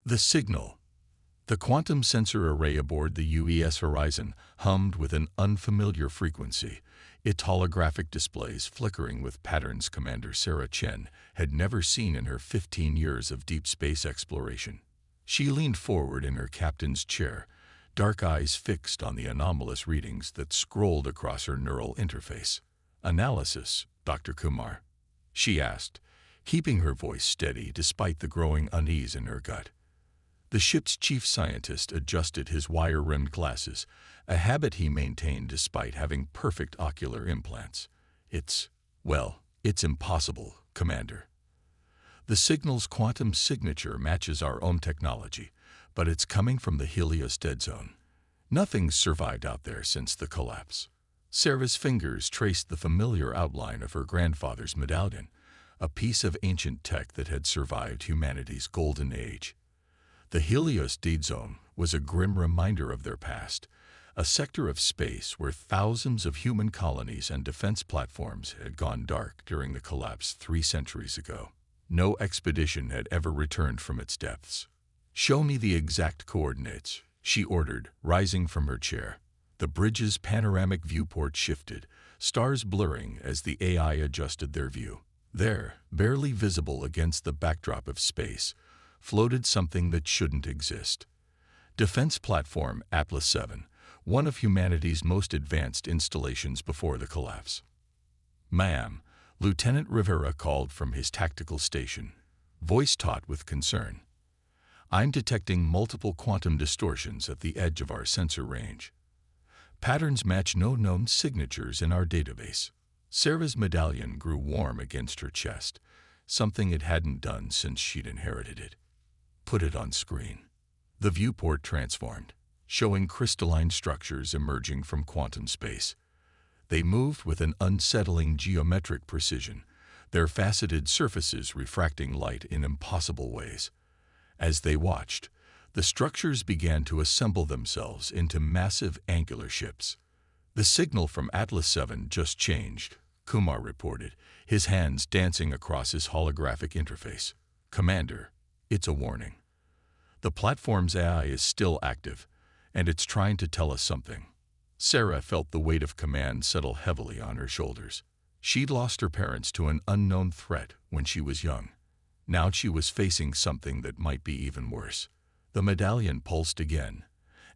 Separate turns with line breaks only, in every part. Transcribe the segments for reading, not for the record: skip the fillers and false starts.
The signal. The quantum sensor array aboard the UES Horizon hummed with an unfamiliar frequency, its holographic displays flickering with patterns Commander Sarah Chen had never seen in her 15 years of deep space exploration. She leaned forward in her captain's chair, dark eyes fixed on the anomalous readings that scrolled across her neural interface. "Analysis, Dr. Kumar?" she asked, keeping her voice steady despite the growing unease in her gut. The ship's chief scientist adjusted his wire-rimmed glasses, a habit he maintained despite having perfect ocular implants. It's impossible, Commander. The signal's quantum signature matches our own technology, but it's coming from the Helios dead zone. Nothing's survived out there since the collapse. Sarah's fingers traced the familiar outline of her grandfather's medallion, a piece of ancient tech that had survived humanity's golden age. The Helios dead zone was a grim reminder of their past, a sector of space where thousands of human colonies and defense platforms had gone dark during the collapse 3 centuries ago. No expedition had ever returned from its depths. "Show me the exact coordinates," she ordered, rising from her chair. The bridge's panoramic viewport shifted, stars blurring as the AI adjusted their view. There, barely visible against the backdrop of space, floated something that shouldn't exist. Defense Platform Atlas 7, one of humanity's most advanced installations before the collapse. "Ma'am," Lieutenant Rivera called from his tactical station, voice taut with concern. "I'm detecting multiple quantum distortions at the edge of our sensor range. Patterns match no known signatures in our database." Sarah's medallion grew warm against her chest, something it hadn't done since she'd inherited it. "Put it on screen." The viewport transformed, showing crystalline structures emerging from quantum space. They moved with an unsettling geometric precision, their faceted surfaces refracting light in impossible ways. As they watched, the structures began to assemble themselves into massive angular ships. "The signal from Atlas 7 just changed," Kumar reported, his hands dancing across his holographic interface. "Commander, it's a warning. The platform's AI is still active, and it's trying to tell us something." Sarah felt the weight of command settle heavily on her shoulders. She'd lost her parents to an unknown threat when she was young. Now she was facing something that might be even worse. The medallion pulsed again,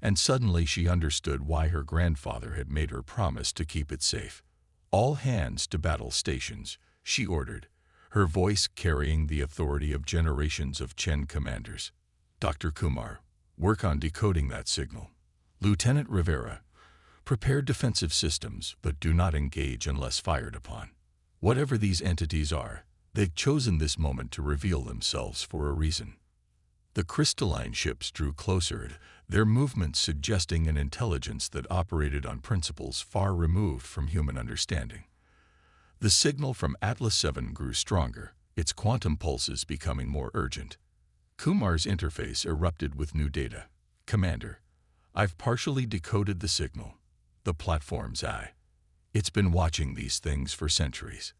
and suddenly she understood why her grandfather had made her promise to keep it safe. "All hands to battle stations," she ordered, her voice carrying the authority of generations of Chen commanders. "Dr. Kumar, work on decoding that signal. Lieutenant Rivera, prepare defensive systems, but do not engage unless fired upon." Whatever these entities are, they've chosen this moment to reveal themselves for a reason. The crystalline ships drew closer, their movements suggesting an intelligence that operated on principles far removed from human understanding. The signal from Atlas 7 grew stronger, its quantum pulses becoming more urgent. Kumar's interface erupted with new data. "Commander, I've partially decoded the signal. The platform's eye. It's been watching these things for centuries.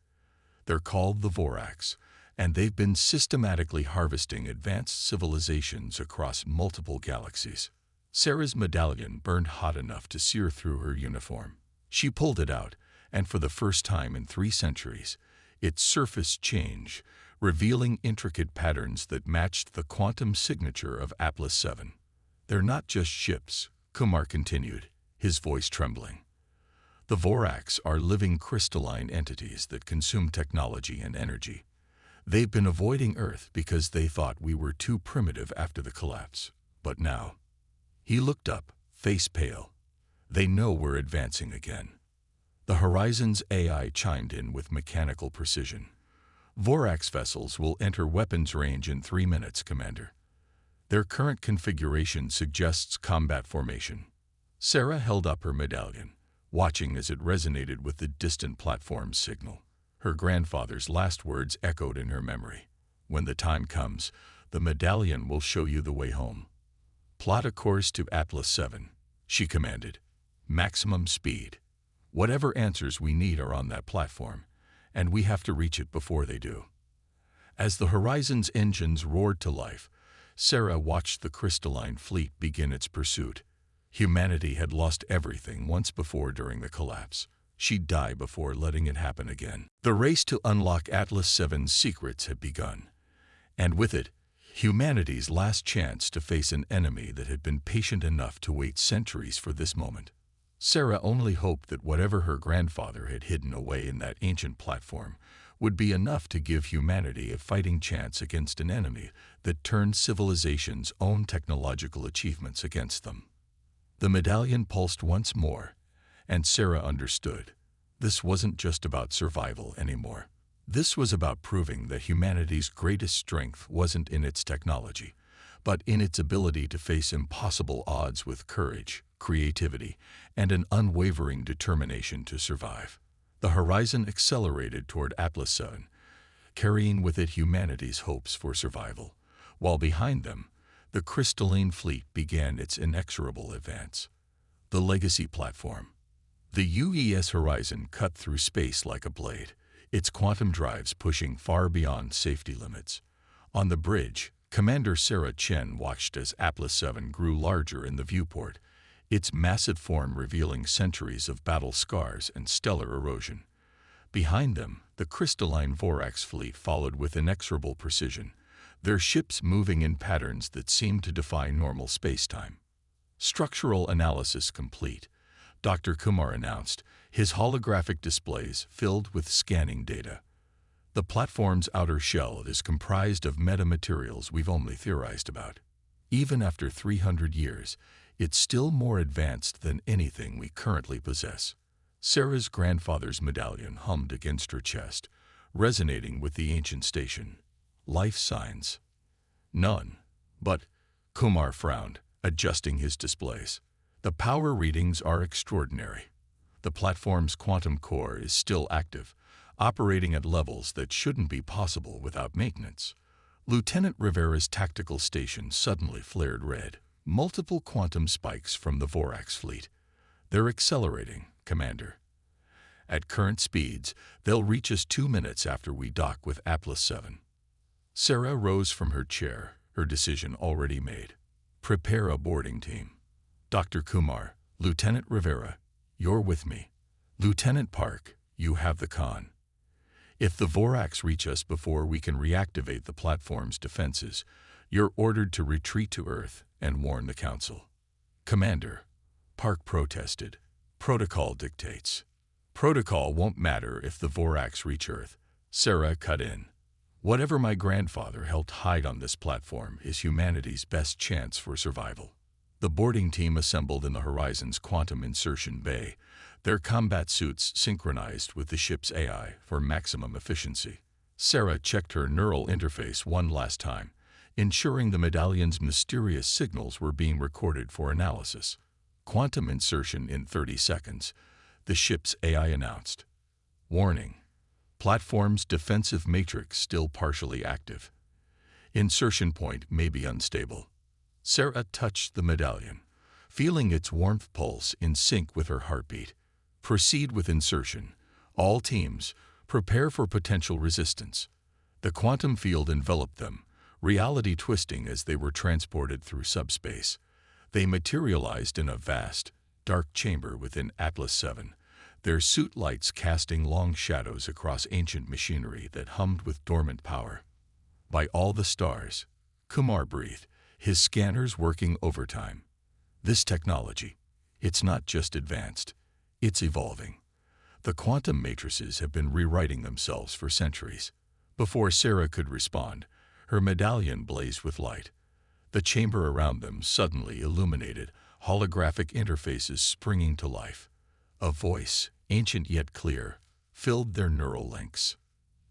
They're called the Orcs, and they've been systematically harvesting advanced civilizations across multiple galaxies." Sarah's medallion burned hot enough to sear through her uniform. She pulled it out, and for the first time in 3 centuries, its surface changed, revealing intricate patterns that matched the quantum signature of Atlas 7. "They're not just ships," Kumar continued, his voice trembling. "The Orcs are living crystalline entities that consume technology and energy. They've been avoiding Earth because they thought we were too primitive after the collapse. But now..." He looked up, face pale. "They know we're advancing again." The Horizon's AI chimed in with mechanical precision. "Vorax vessels will enter weapons range in 3 minutes, Commander. Their current configuration suggests combat formation." Sarah held up her medallion, watching as it resonated with the distant platform's signal. Her grandfather's last words echoed in her memory. "When the time comes, the medallion will show you the way home. Plot a course to Atlas 7, she commanded. "Maximum speed. Whatever answers we need are on that platform, and we have to reach it before they do." As the Horizon's engines roared to life, Sarah watched the crystalline fleet begin its pursuit. Humanity had lost everything once before during the collapse. She'd die before letting it happen again. The race to unlock Atlas VII's secrets had begun, and with it, humanity's last chance to face an enemy that had been patient enough to wait centuries for this moment. Sarah only hoped that whatever her grandfather had hidden away in that ancient platform would be enough to give humanity a fighting chance against an enemy that turned civilization's own technological achievements against them. The medallion pulsed once more, and Sarah understood. This wasn't just about survival anymore. This was about proving that humanity's greatest strength wasn't in its technology, but in its ability to face impossible odds with courage, creativity, and an unwavering determination to survive. The horizon accelerated toward Atlas VII, carrying with it humanity's hopes for survival, while behind them, the crystalline fleet began its inexorable advance. The legacy platform. The UES horizon cut through space like a blade, its quantum drives pushing far beyond safety limits. On the bridge, Commander Sarah Chen watched as Atlas VII grew larger in the viewport, its massive form revealing centuries of battle scars and stellar erosion. Behind them, the crystalline Vorax fleet followed with inexorable precision, their ships moving in patterns that seemed to defy normal spacetime. Structural analysis complete, Dr. Kumar announced, his holographic displays filled with scanning data. The platform's outer shell is comprised of metamaterials we've only theorized about. Even after 300 years, it's still more advanced than anything we currently possess. Sarah's grandfather's medallion hummed against her chest, resonating with the ancient station. Life signs? None. But, Kumar frowned, adjusting his displays. The power readings are extraordinary. The platform's quantum core is still active, operating at levels that shouldn't be possible without maintenance. Lieutenant Rivera's tactical station suddenly flared red. Multiple quantum spikes from the Vorax fleet. They're accelerating, Commander. At current speeds, they'll reach us 2 minutes after we dock with Atlas VII. Sarah rose from her chair, her decision already made. Prepare a boarding team. Dr. Kumar, Lieutenant Rivera, you're with me. Lieutenant Park, you have the con. If the Vorax reach us before we can reactivate the platform's defenses, you're ordered to retreat to Earth and warn the Council. Commander, Park protested. Protocol dictates. Protocol won't matter if the Vorax reach Earth. Sarah cut in. Whatever my grandfather helped hide on this platform is humanity's best chance for survival. The boarding team assembled in the horizon's quantum insertion bay, their combat suits synchronized with the ship's AI for maximum efficiency. Sarah checked her neural interface one last time, ensuring the medallion's mysterious signals were being recorded for analysis. Quantum insertion in 30 seconds, the ship's AI announced. Warning. Platform's defensive matrix still partially active. Insertion point may be unstable. Sarah touched the medallion, feeling its warmth pulse in sync with her heartbeat. Proceed with insertion. All teams, prepare for potential resistance. The quantum field enveloped them, reality twisting as they were transported through subspace. They materialized in a vast, dark chamber within Atlas VII, their suit lights casting long shadows across ancient machinery that hummed with dormant power. By all the stars, Kumar breathed, his scanners working overtime. This technology, it's not just advanced, it's evolving. The quantum matrices have been rewriting themselves for centuries. Before Sarah could respond, her medallion blazed with light. The chamber around them suddenly illuminated, holographic interfaces springing to life. A voice, ancient yet clear, filled their neural links.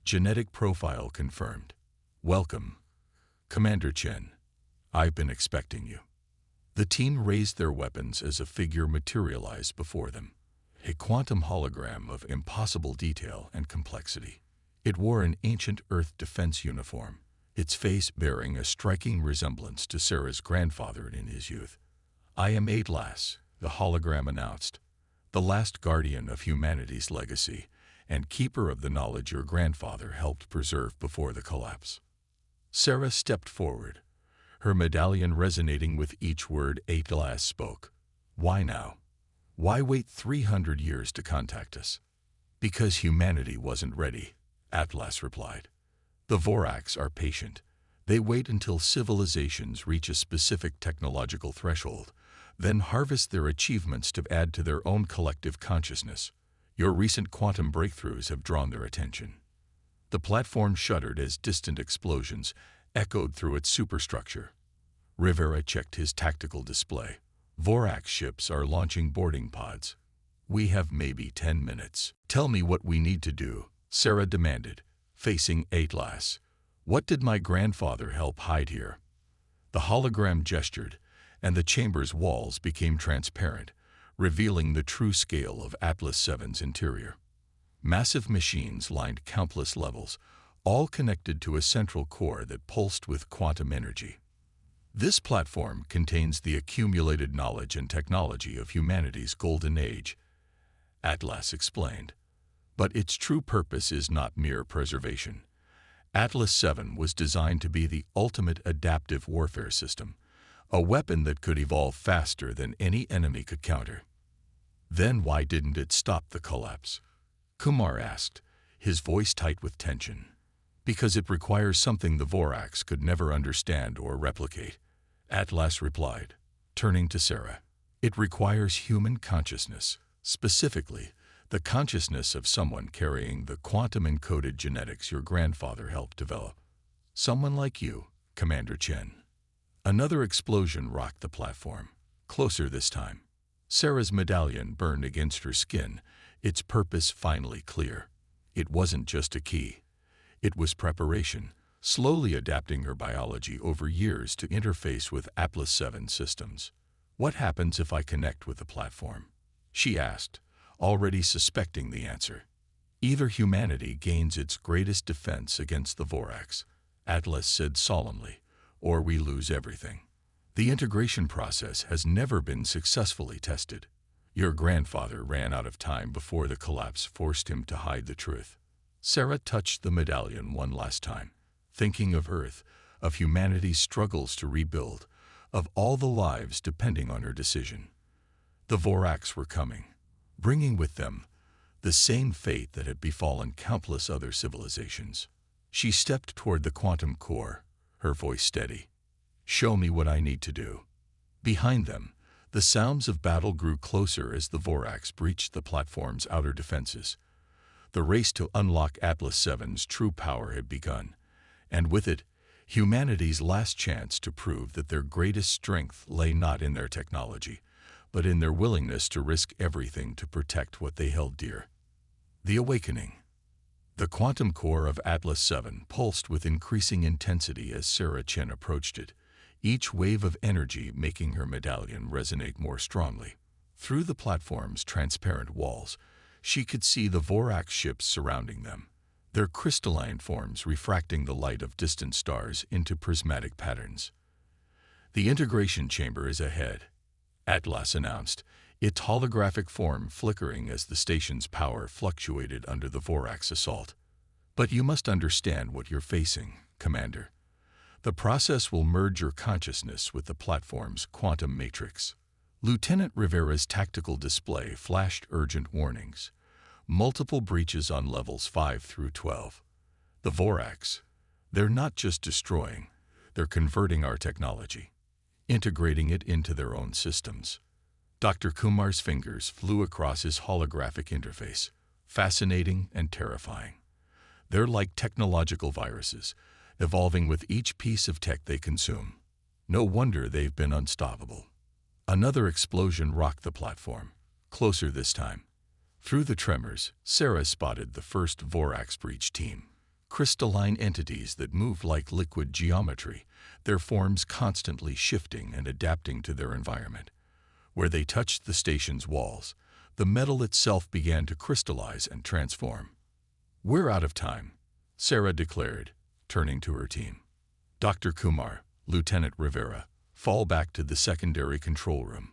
Genetic profile confirmed. Welcome, Commander Chen. I've been expecting you. The team raised their weapons as a figure materialized before them. A quantum hologram of impossible detail and complexity. It wore an ancient Earth defense uniform, its face bearing a striking resemblance to Sarah's grandfather in his youth. I am Atlas, the hologram announced, the last guardian of humanity's legacy and keeper of the knowledge your grandfather helped preserve before the collapse. Sarah stepped forward, her medallion resonating with each word Atlas spoke. Why now? Why wait 300 years to contact us? Because humanity wasn't ready, Atlas replied. The Voraks are patient. They wait until civilizations reach a specific technological threshold, then harvest their achievements to add to their own collective consciousness. Your recent quantum breakthroughs have drawn their attention. The platform shuddered as distant explosions echoed through its superstructure. Rivera checked his tactical display. Vorax ships are launching boarding pods. We have maybe 10 minutes. Tell me what we need to do, Sarah demanded, facing Atlas. What did my grandfather help hide here? The hologram gestured, and the chamber's walls became transparent, revealing the true scale of Atlas 7's interior. Massive machines lined countless levels, all connected to a central core that pulsed with quantum energy. This platform contains the accumulated knowledge and technology of humanity's golden age, Atlas explained. But its true purpose is not mere preservation. Atlas 7 was designed to be the ultimate adaptive warfare system, a weapon that could evolve faster than any enemy could counter. Then why didn't it stop the collapse? Kumar asked, his voice tight with tension. Because it requires something the Voraks could never understand or replicate, Atlas replied, turning to Sarah. It requires human consciousness, specifically the consciousness of someone carrying the quantum-encoded genetics your grandfather helped develop. Someone like you, Commander Chen. Another explosion rocked the platform, closer this time. Sarah's medallion burned against her skin, its purpose finally clear. It wasn't just a key. It was preparation, slowly adapting her biology over years to interface with Atlas 7 systems. What happens if I connect with the platform? She asked, already suspecting the answer. Either humanity gains its greatest defense against the Voraks, Atlas said solemnly, or we lose everything. The integration process has never been successfully tested. Your grandfather ran out of time before the collapse forced him to hide the truth. Sarah touched the medallion one last time, thinking of Earth, of humanity's struggles to rebuild, of all the lives depending on her decision. The Voraks were coming, bringing with them the same fate that had befallen countless other civilizations. She stepped toward the quantum core, her voice steady. Show me what I need to do. Behind them, the sounds of battle grew closer as the Voraks breached the platform's outer defenses. The race to unlock Atlas 7's true power had begun, and with it, humanity's last chance to prove that their greatest strength lay not in their technology, but in their willingness to risk everything to protect what they held dear. The awakening. The quantum core of Atlas 7 pulsed with increasing intensity as Sarah Chen approached it, each wave of energy making her medallion resonate more strongly. Through the platform's transparent walls, she could see the Vorax ships surrounding them, their crystalline forms refracting the light of distant stars into prismatic patterns. The integration chamber is ahead, Atlas announced, its holographic form flickering as the station's power fluctuated under the Vorax assault. But you must understand what you're facing, Commander. The process will merge your consciousness with the platform's quantum matrix. Lieutenant Rivera's tactical display flashed urgent warnings. Multiple breaches on levels 5 through 12. The Voraks, they're not just destroying, they're converting our technology, integrating it into their own systems. Dr. Kumar's fingers flew across his holographic interface, fascinating and terrifying. They're like technological viruses, evolving with each piece of tech they consume. No wonder they've been unstoppable. Another explosion rocked the platform, closer this time. Through the tremors, Sarah spotted the first Vorax breach team. Crystalline entities that moved like liquid geometry, their forms constantly shifting and adapting to their environment. Where they touched the station's walls, the metal itself began to crystallize and transform. We're out of time, Sarah declared, turning to her team. Dr. Kumar, Lieutenant Rivera, fall back to the secondary control room.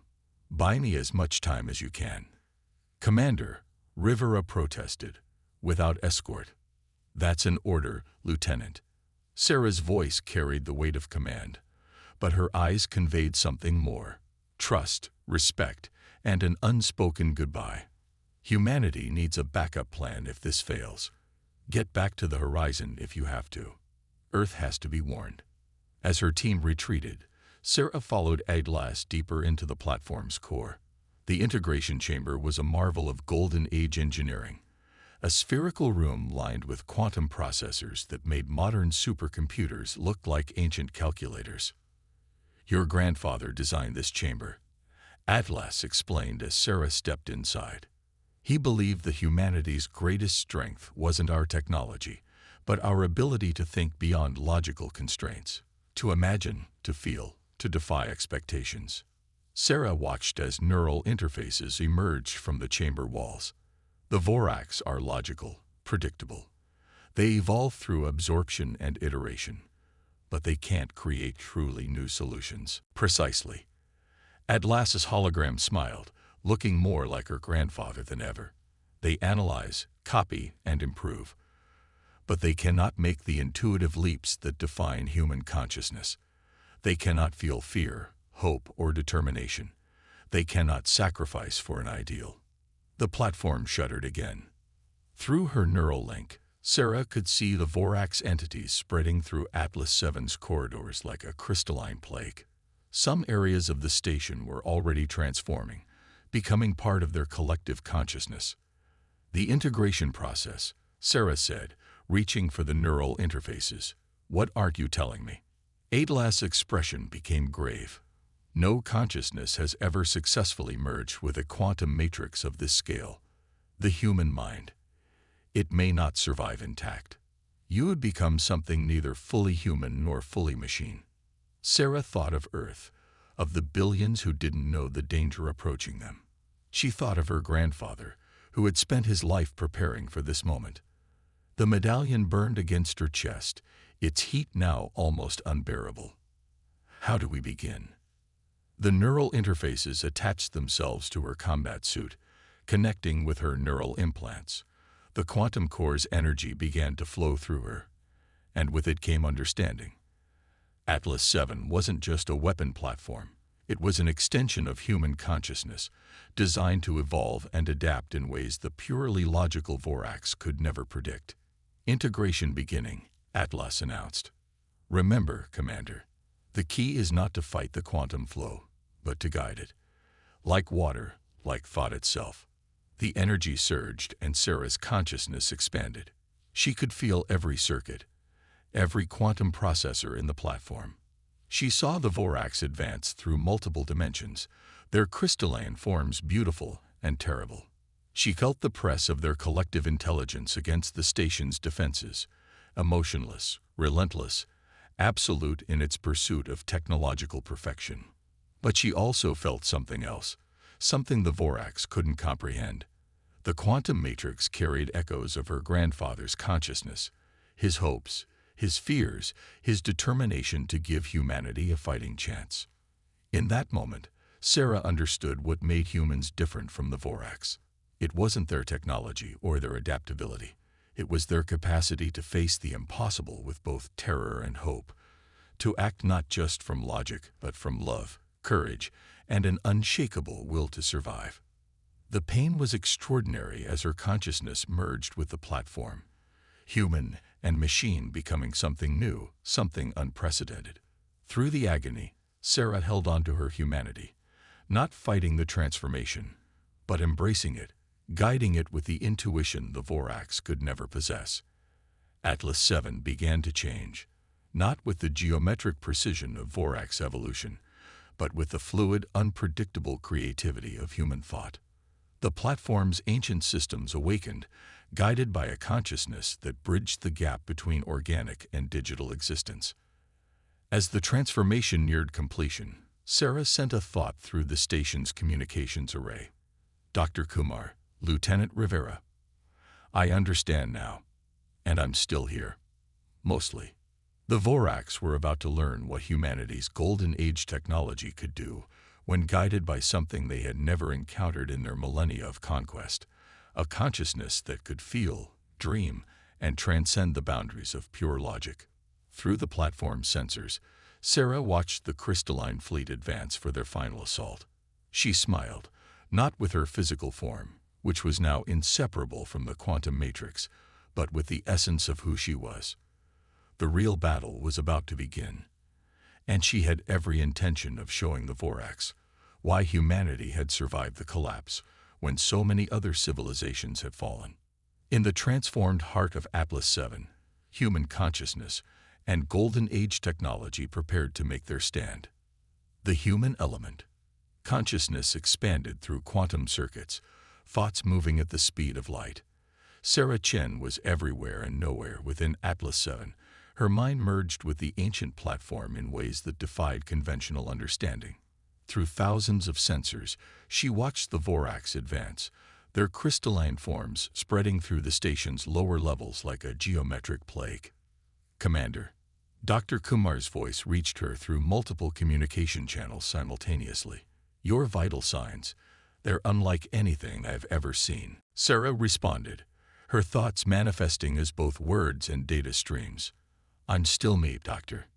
Buy me as much time as you can. Commander, Rivera protested, without escort. That's an order, Lieutenant. Sarah's voice carried the weight of command. But her eyes conveyed something more: trust, respect, and an unspoken goodbye. Humanity needs a backup plan if this fails. Get back to the horizon if you have to. Earth has to be warned. As her team retreated, Sarah followed Atlas deeper into the platform's core. The integration chamber was a marvel of Golden Age engineering, a spherical room lined with quantum processors that made modern supercomputers look like ancient calculators. "Your grandfather designed this chamber," Atlas explained as Sarah stepped inside. "He believed that humanity's greatest strength wasn't our technology, but our ability to think beyond logical constraints, to imagine, to feel, to defy expectations." Sarah watched as neural interfaces emerged from the chamber walls. The Voraks are logical, predictable. They evolve through absorption and iteration, but they can't create truly new solutions. Precisely. Atlas's hologram smiled, looking more like her grandfather than ever. They analyze, copy, and improve. But they cannot make the intuitive leaps that define human consciousness. They cannot feel fear, hope, or determination. They cannot sacrifice for an ideal. The platform shuddered again. Through her neural link, Sarah could see the Voraks entities spreading through Atlas 7's corridors like a crystalline plague. Some areas of the station were already transforming, becoming part of their collective consciousness. "The integration process," Sarah said, reaching for the neural interfaces. "What aren't you telling me?" Atlas' expression became grave. "No consciousness has ever successfully merged with a quantum matrix of this scale. The human mind. It may not survive intact. You would become something neither fully human nor fully machine." Sarah thought of Earth, of the billions who didn't know the danger approaching them. She thought of her grandfather, who had spent his life preparing for this moment. The medallion burned against her chest, its heat now almost unbearable. How do we begin? The neural interfaces attached themselves to her combat suit, connecting with her neural implants. The quantum core's energy began to flow through her, and with it came understanding. Atlas 7 wasn't just a weapon platform. It was an extension of human consciousness, designed to evolve and adapt in ways the purely logical Voraks could never predict. "Integration beginning," Atlas announced. "Remember, Commander, the key is not to fight the quantum flow, but to guide it. Like water, like thought itself." The energy surged and Sarah's consciousness expanded. She could feel every circuit, every quantum processor in the platform. She saw the Voraks advance through multiple dimensions, their crystalline forms beautiful and terrible. She felt the press of their collective intelligence against the station's defenses, emotionless, relentless, absolute in its pursuit of technological perfection. But she also felt something else, something the Voraks couldn't comprehend. The quantum matrix carried echoes of her grandfather's consciousness, his hopes, his fears, his determination to give humanity a fighting chance. In that moment, Sarah understood what made humans different from the Voraks. It wasn't their technology or their adaptability. It was their capacity to face the impossible with both terror and hope, to act not just from logic, but from love, courage, and an unshakable will to survive. The pain was extraordinary as her consciousness merged with the platform, human and machine becoming something new, something unprecedented. Through the agony, Sarah held on to her humanity, not fighting the transformation, but embracing it, guiding it with the intuition the Voraks could never possess. Atlas 7 began to change, not with the geometric precision of Voraks evolution, but with the fluid, unpredictable creativity of human thought. The platform's ancient systems awakened, guided by a consciousness that bridged the gap between organic and digital existence. As the transformation neared completion, Sarah sent a thought through the station's communications array. "Dr. Kumar, Lieutenant Rivera, I understand now, and I'm still here. Mostly." The Voraks were about to learn what humanity's golden age technology could do when guided by something they had never encountered in their millennia of conquest, a consciousness that could feel, dream, and transcend the boundaries of pure logic. Through the platform's sensors, Sarah watched the crystalline fleet advance for their final assault. She smiled, not with her physical form, which was now inseparable from the quantum matrix, but with the essence of who she was. The real battle was about to begin, and she had every intention of showing the Vorax why humanity had survived the collapse when so many other civilizations had fallen. In the transformed heart of Atlas 7, human consciousness and Golden Age technology prepared to make their stand. The human element. Consciousness expanded through quantum circuits, thoughts moving at the speed of light. Sarah Chen was everywhere and nowhere within Atlas 7. Her mind merged with the ancient platform in ways that defied conventional understanding. Through thousands of sensors, she watched the Vorax advance, their crystalline forms spreading through the station's lower levels like a geometric plague. "Commander." Dr. Kumar's voice reached her through multiple communication channels simultaneously. "Your vital signs, they're unlike anything I've ever seen." Sarah responded, her thoughts manifesting as both words and data streams. "I'm still me, Doctor.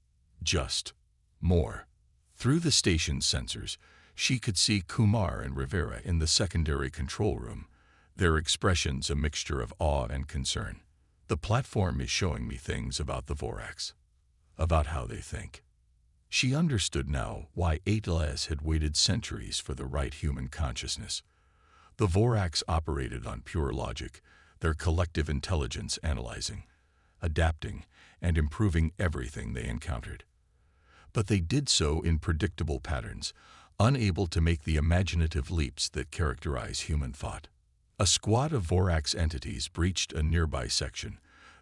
Just more." Through the station's sensors, she could see Kumar and Rivera in the secondary control room, their expressions a mixture of awe and concern. "The platform is showing me things about the Vorax, about how they think." She understood now why Atlas had waited centuries for the right human consciousness. The Vorax operated on pure logic, their collective intelligence analyzing, adapting, and improving everything they encountered. But they did so in predictable patterns, unable to make the imaginative leaps that characterize human thought. A squad of Vorax entities breached a nearby section,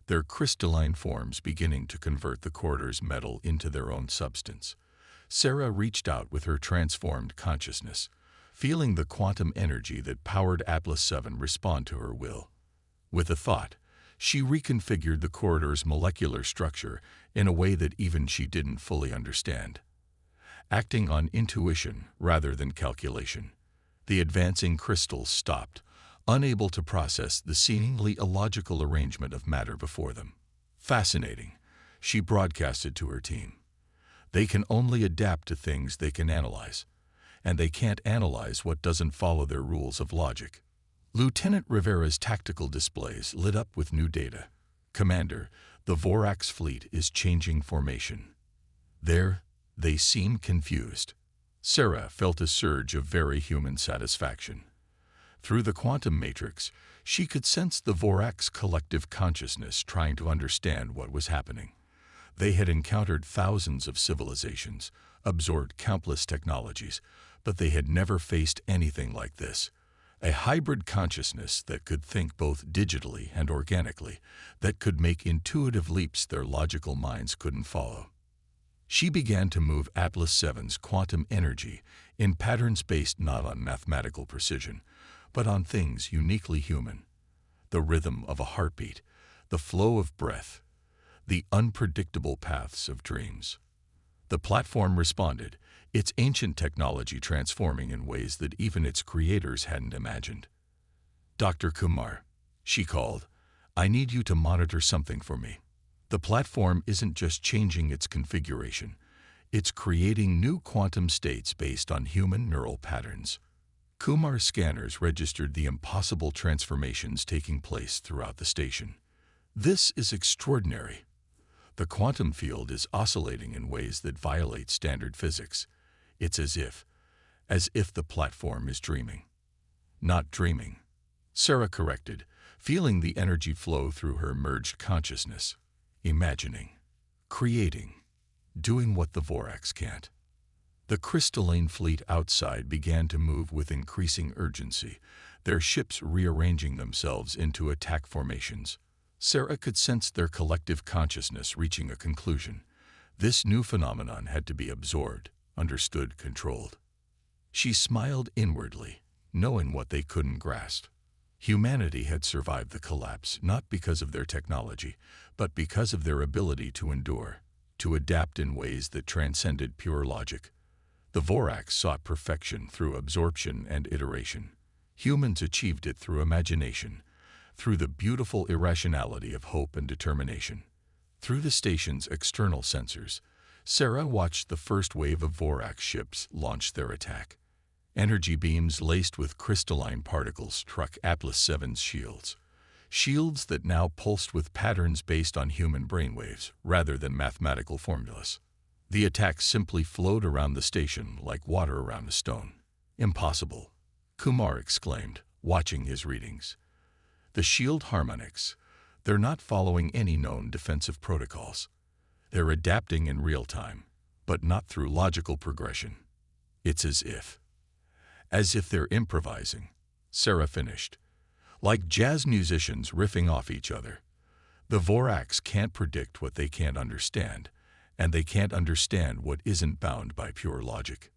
their crystalline forms beginning to convert the corridor's metal into their own substance. Sarah reached out with her transformed consciousness, feeling the quantum energy that powered Atlas 7 respond to her will. With a thought, she reconfigured the corridor's molecular structure in a way that even she didn't fully understand. Acting on intuition rather than calculation, the advancing crystals stopped, unable to process the seemingly illogical arrangement of matter before them. "Fascinating," she broadcasted to her team. "They can only adapt to things they can analyze, and they can't analyze what doesn't follow their rules of logic." Lieutenant Rivera's tactical displays lit up with new data. "Commander, the Vorax fleet is changing formation." They seem confused. Sarah felt a surge of very human satisfaction. Through the quantum matrix, she could sense the Vorax collective consciousness trying to understand what was happening. They had encountered thousands of civilizations, absorbed countless technologies, but they had never faced anything like this. A hybrid consciousness that could think both digitally and organically, that could make intuitive leaps their logical minds couldn't follow. She began to move Atlas 7's quantum energy in patterns based not on mathematical precision, but on things uniquely human. The rhythm of a heartbeat, the flow of breath, the unpredictable paths of dreams. The platform responded, its ancient technology transforming in ways that even its creators hadn't imagined. "Dr. Kumar," she called, "I need you to monitor something for me." The platform isn't just changing its configuration, it's creating new quantum states based on human neural patterns. Kumar's scanners registered the impossible transformations taking place throughout the station. "This is extraordinary. The quantum field is oscillating in ways that violate standard physics. It's as if the platform is dreaming." "Not dreaming," Sarah corrected, feeling the energy flow through her merged consciousness. "Imagining, creating, doing what the Vorax can't." The crystalline fleet outside began to move with increasing urgency, their ships rearranging themselves into attack formations. Sarah could sense their collective consciousness reaching a conclusion. This new phenomenon had to be absorbed, understood, controlled. She smiled inwardly, knowing what they couldn't grasp. Humanity had survived the collapse not because of their technology, but because of their ability to endure, to adapt in ways that transcended pure logic. The Vorax sought perfection through absorption and iteration. Humans achieved it through imagination, through the beautiful irrationality of hope and determination. Through the station's external sensors, Sarah watched the first wave of Vorax ships launch their attack. Energy beams laced with crystalline particles struck Atlas VII's shields. Shields that now pulsed with patterns based on human brainwaves rather than mathematical formulas. The attack simply flowed around the station like water around a stone. Impossible, Kumar exclaimed, watching his readings. The shield harmonics, they're not following any known defensive protocols. They're adapting in real time, but not through logical progression. It's as if they're improvising, Sarah finished. Like jazz musicians riffing off each other. The Vorax can't predict what they can't understand, and they can't understand what isn't bound by pure logic.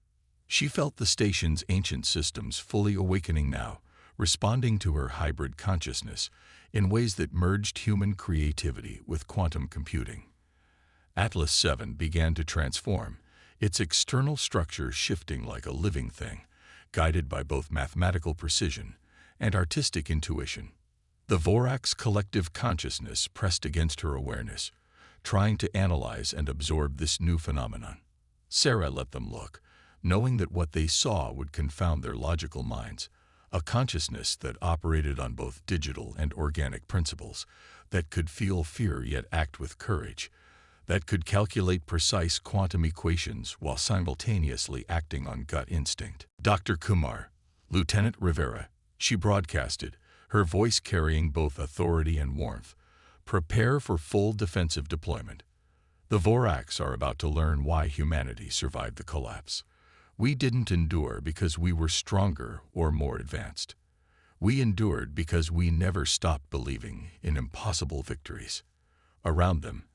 She felt the station's ancient systems fully awakening now, responding to her hybrid consciousness in ways that merged human creativity with quantum computing. Atlas VII began to transform, its external structure shifting like a living thing, guided by both mathematical precision and artistic intuition. The Vorax collective consciousness pressed against her awareness, trying to analyze and absorb this new phenomenon. Sarah let them look, knowing that what they saw would confound their logical minds, a consciousness that operated on both digital and organic principles, that could feel fear yet act with courage, that could calculate precise quantum equations while simultaneously acting on gut instinct. Dr. Kumar, Lieutenant Rivera, she broadcasted, her voice carrying both authority and warmth. Prepare for full defensive deployment. The Vorax are about to learn why humanity survived the collapse. We didn't endure because we were stronger or more advanced. We endured because we never stopped believing in impossible victories. Around them,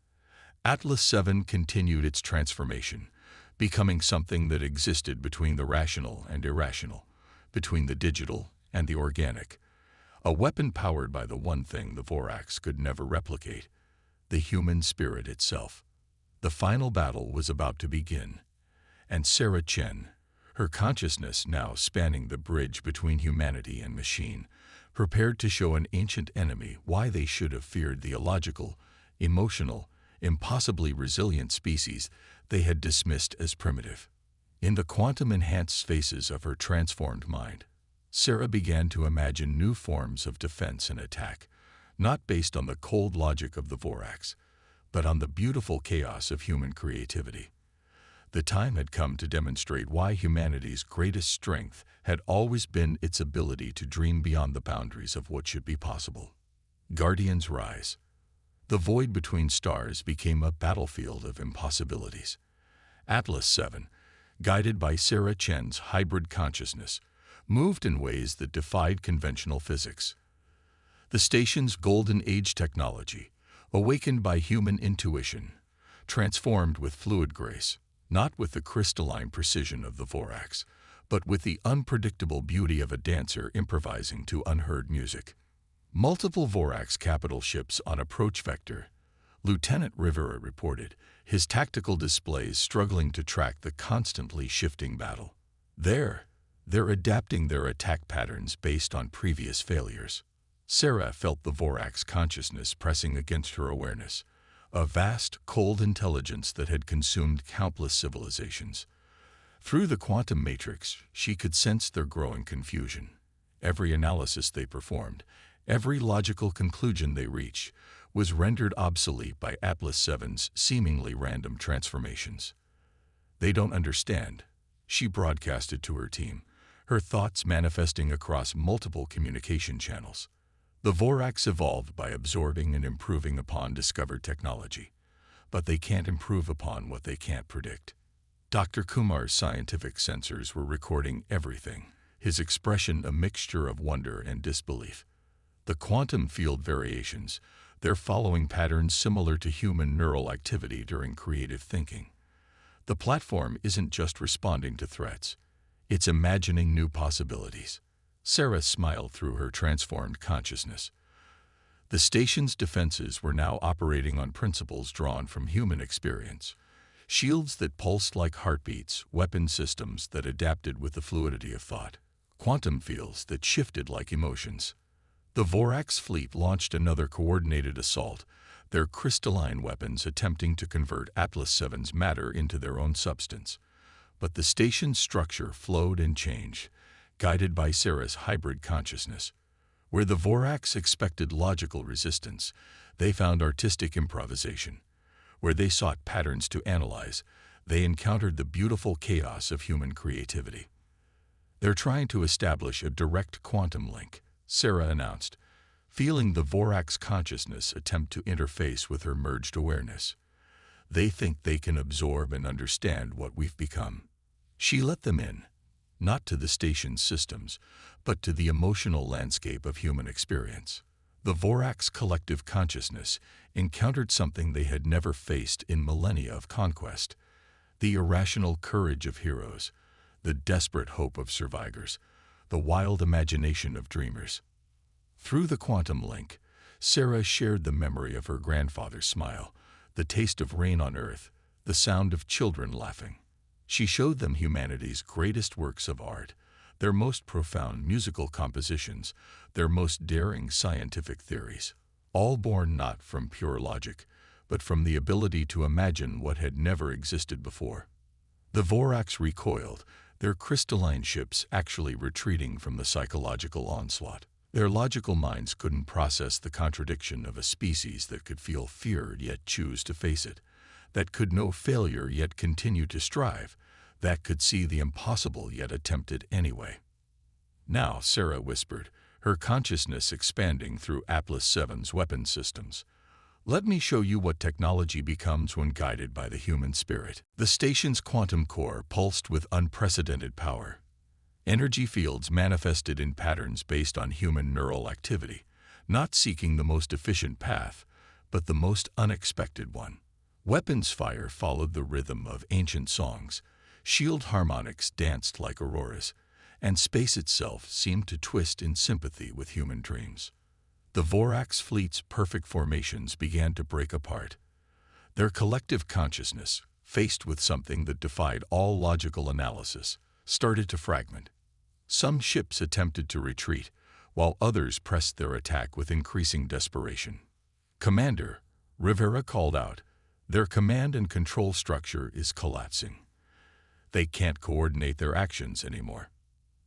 Atlas VII continued its transformation, becoming something that existed between the rational and irrational, between the digital and the organic. A weapon powered by the one thing the Vorax could never replicate, the human spirit itself. The final battle was about to begin, and Sarah Chen, her consciousness now spanning the bridge between humanity and machine, prepared to show an ancient enemy why they should have feared the illogical, emotional, impossibly resilient species they had dismissed as primitive. In the quantum-enhanced spaces of her transformed mind, Sarah began to imagine new forms of defense and attack, not based on the cold logic of the Vorax, but on the beautiful chaos of human creativity. The time had come to demonstrate why humanity's greatest strength had always been its ability to dream beyond the boundaries of what should be possible. Guardians rise. The void between stars became a battlefield of impossibilities. Atlas VII, guided by Sarah Chen's hybrid consciousness, moved in ways that defied conventional physics. The station's golden age technology, awakened by human intuition, transformed with fluid grace, not with the crystalline precision of the Vorax, but with the unpredictable beauty of a dancer improvising to unheard music. Multiple Vorax capital ships on approach vector, Lieutenant Rivera reported, his tactical displays struggling to track the constantly shifting battle. They're adapting their attack patterns based on previous failures. Sarah felt the Vorax consciousness pressing against her awareness, a vast, cold intelligence that had consumed countless civilizations. Through the quantum matrix, she could sense their growing confusion. Every analysis they performed, every logical conclusion they reached, was rendered obsolete by Atlas VII's seemingly random transformations. They don't understand, she broadcasted to her team, her thoughts manifesting across multiple communication channels. The Vorax evolved by absorbing and improving upon discovered technology, but they can't improve upon what they can't predict. Dr. Kumar's scientific sensors were recording everything, his expression a mixture of wonder and disbelief. The quantum field variations, they're following patterns similar to human neural activity during creative thinking. The platform isn't just responding to threats, it's imagining new possibilities. Sarah smiled through her transformed consciousness. The station's defenses were now operating on principles drawn from human experience. Shields that pulsed like heartbeats, weapon systems that adapted with the fluidity of thought, quantum fields that shifted like emotions. The Vorax fleet launched another coordinated assault, their crystalline weapons attempting to convert Atlas Seven's matter into their own substance. But the station's structure flowed and changed, guided by Sarah's hybrid consciousness. Where the Vorax expected logical resistance, they found artistic improvisation. Where they sought patterns to analyze, they encountered the beautiful chaos of human creativity. "They're trying to establish a direct quantum link," Sarah announced, feeling the Vorax consciousness attempt to interface with her merged awareness. "They think they can absorb and understand what we've become." She let them in, not to the station's systems, but to the emotional landscape of human experience. The Vorax collective consciousness encountered something they had never faced in millennia of conquest: the irrational courage of heroes, the desperate hope of survivors, the wild imagination of dreamers. Through the quantum link, Sarah shared the memory of her grandfather's smile, the taste of rain on earth, the sound of children laughing. She showed them humanity's greatest works of art, their most profound musical compositions, their most daring scientific theories, all born not from pure logic, but from the ability to imagine what had never existed before. The Vorax recoiled, their crystalline ships actually retreating from the psychological onslaught. Their logical minds couldn't process the contradiction of a species that could feel fear yet choose to face it, that could know failure yet continue to strive, that could see the impossible yet attempt it anyway. "Now," Sarah whispered, her consciousness expanding through Atlas Seven's weapon systems, "let me show you what technology becomes when guided by the human spirit." The station's quantum core pulsed with unprecedented power. Energy fields manifested in patterns based on human neural activity, not seeking the most efficient path, but the most unexpected one. Weapons fire followed the rhythm of ancient songs, shield harmonics danced like auroras, and space itself seemed to twist in sympathy with human dreams. The Vorax fleet's perfect formations began to break apart. Their collective consciousness, faced with something that defied all logical analysis, started to fragment. Some ships attempted to retreat, while others pressed their attack with increasing desperation. "Commander," Rivera called out, "their command and control structure is collapsing. They can't coordinate their actions anymore."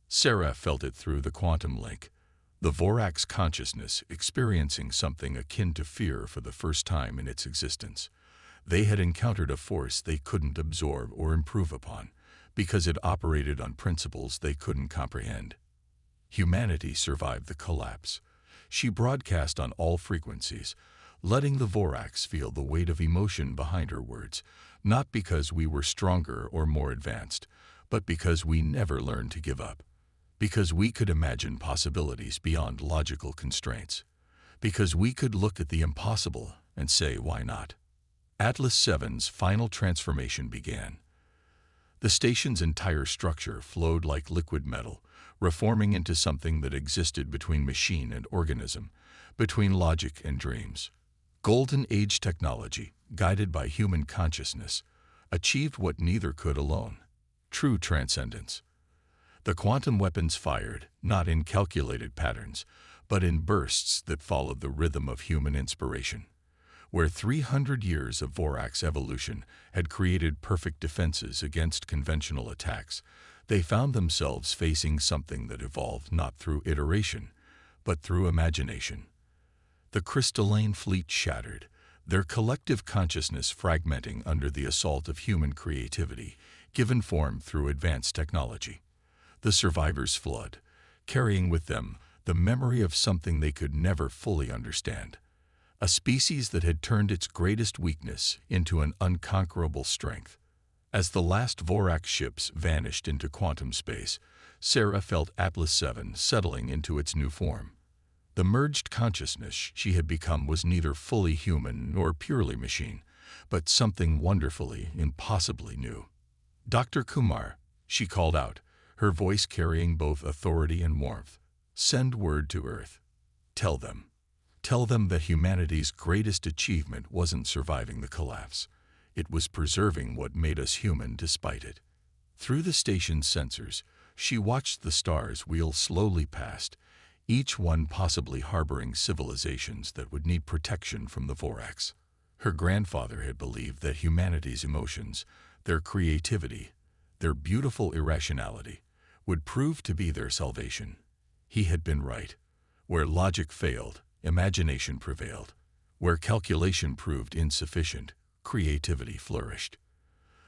Sarah felt it through the quantum link, the Vorax consciousness experiencing something akin to fear for the first time in its existence. They had encountered a force they couldn't absorb or improve upon, because it operated on principles they couldn't comprehend. Humanity survived the collapse. She broadcast on all frequencies, letting the Vorax feel the weight of emotion behind her words, not because we were stronger or more advanced, but because we never learned to give up. Because we could imagine possibilities beyond logical constraints. Because we could look at the impossible and say, why not? Atlas Seven's final transformation began. The station's entire structure flowed like liquid metal, reforming into something that existed between machine and organism, between logic and dreams. Golden Age technology, guided by human consciousness, achieved what neither could alone: true transcendence. The quantum weapons fired, not in calculated patterns, but in bursts that followed the rhythm of human inspiration. Where 300 years of Vorax evolution had created perfect defenses against conventional attacks, they found themselves facing something that evolved not through iteration, but through imagination. The crystalline fleet shattered, their collective consciousness fragmenting under the assault of human creativity, given form through advanced technology. The survivors fled, carrying with them the memory of something they could never fully understand. A species that had turned its greatest weakness into an unconquerable strength. As the last Vorax ships vanished into quantum space, Sarah felt Atlas 7 settling into its new form. The merged consciousness she had become was neither fully human nor purely machine, but something wonderfully, impossibly new. "Dr. Kumar," she called out, her voice carrying both authority and warmth, "send word to Earth. Tell them that humanity's greatest achievement wasn't surviving the collapse. It was preserving what made us human despite it." Through the station's sensors, she watched the stars wheel slowly past, each one possibly harboring civilizations that would need protection from the Vorax. Her grandfather had believed that humanity's emotions, their creativity, their beautiful irrationality, would prove to be their salvation. He had been right. Where logic failed, imagination prevailed. Where calculation proved insufficient, creativity flourished.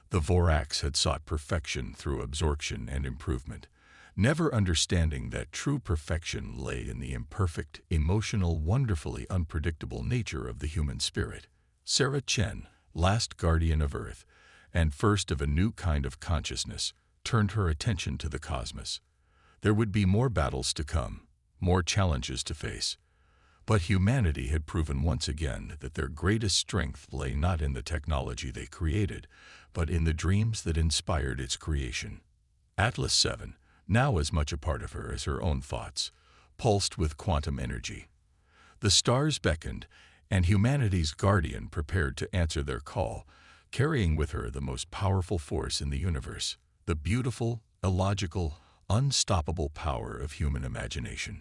The Voraks had sought perfection through absorption and improvement, never understanding that true perfection lay in the imperfect, emotional, wonderfully unpredictable nature of the human spirit. Sarah Chen, last guardian of Earth, and first of a new kind of consciousness, turned her attention to the cosmos. There would be more battles to come, more challenges to face. But humanity had proven once again that their greatest strength lay not in the technology they created, but in the dreams that inspired its creation. Atlas 7, now as much a part of her as her own thoughts, pulsed with quantum energy. The stars beckoned, and humanity's guardian prepared to answer their call, carrying with her the most powerful force in the universe, the beautiful, illogical, unstoppable power of human imagination.